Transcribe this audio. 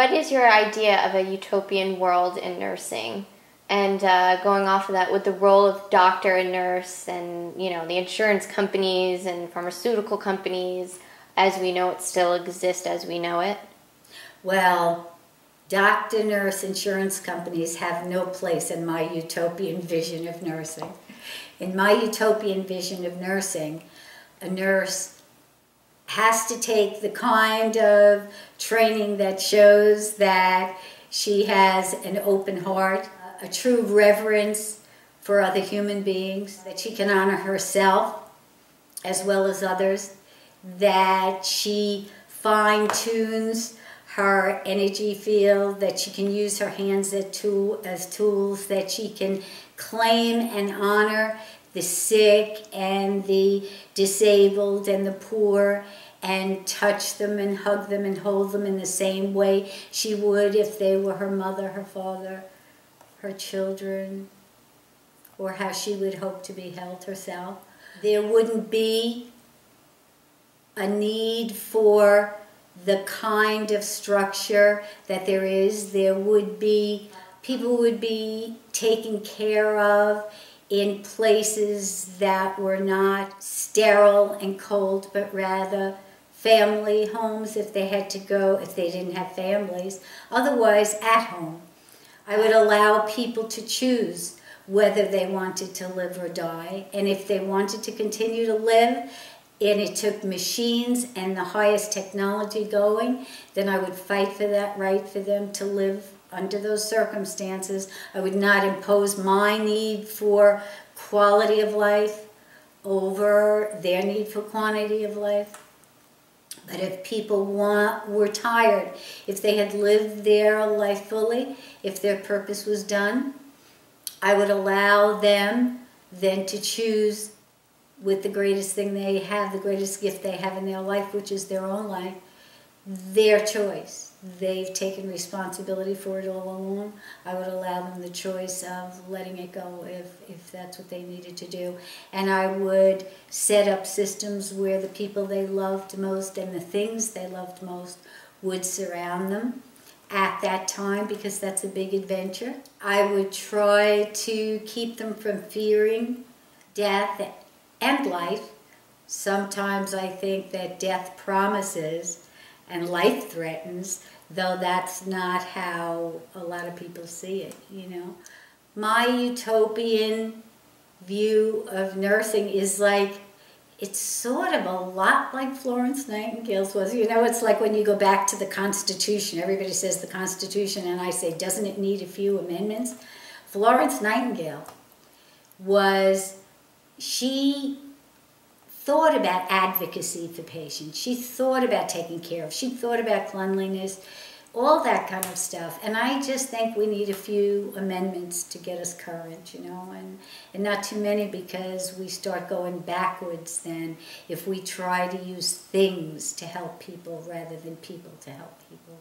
what is your idea of a utopian world in nursing? And going off of that, with the role of doctor and nurse and, the insurance companies and pharmaceutical companies, as we know it still exists as we know it? Well, doctor, nurse, insurance companies have no place in my utopian vision of nursing. In my utopian vision of nursing, a nurse has to take the kind of training that shows that she has an open heart, a true reverence for other human beings, that she can honor herself as well as others, that she fine-tunes her energy field, that she can use her hands as tools, that she can claim and honor the sick and the disabled and the poor, and touch them and hug them and hold them in the same way she would if they were her mother, her father, her children, or how she would hope to be held herself. There wouldn't be a need for the kind of structure that there is. There would be, people would be taken care of in places that were not sterile and cold, but rather family homes if they had to go, if they didn't have families. Otherwise, at home. I would allow people to choose whether they wanted to live or die. And if they wanted to continue to live, and it took machines and the highest technology going, then I would fight for that right for them to live under those circumstances. I would not impose my need for quality of life over their need for quantity of life. But if people were tired, if they had lived their life fully, if their purpose was done, I would allow them then to choose with the greatest thing they have, the greatest gift they have in their life, which is their own life, their choice. They've taken responsibility for it all along. I would allow them the choice of letting it go if that's what they needed to do. And I would set up systems where the people they loved most and the things they loved most would surround them at that time, because that's a big adventure. I would try to keep them from fearing death and life. Sometimes I think that death promises and life threatens, though that's not how a lot of people see it, My utopian view of nursing is like, it's sort of a lot like Florence Nightingale's was. It's like when you go back to the Constitution. Everybody says the Constitution, and I say, doesn't it need a few amendments? Florence Nightingale she thought about advocacy for patients. She thought about taking care of. She thought about cleanliness, all that kind of stuff. And I just think we need a few amendments to get us current, and not too many, because we start going backwards then if we try to use things to help people rather than people to help people.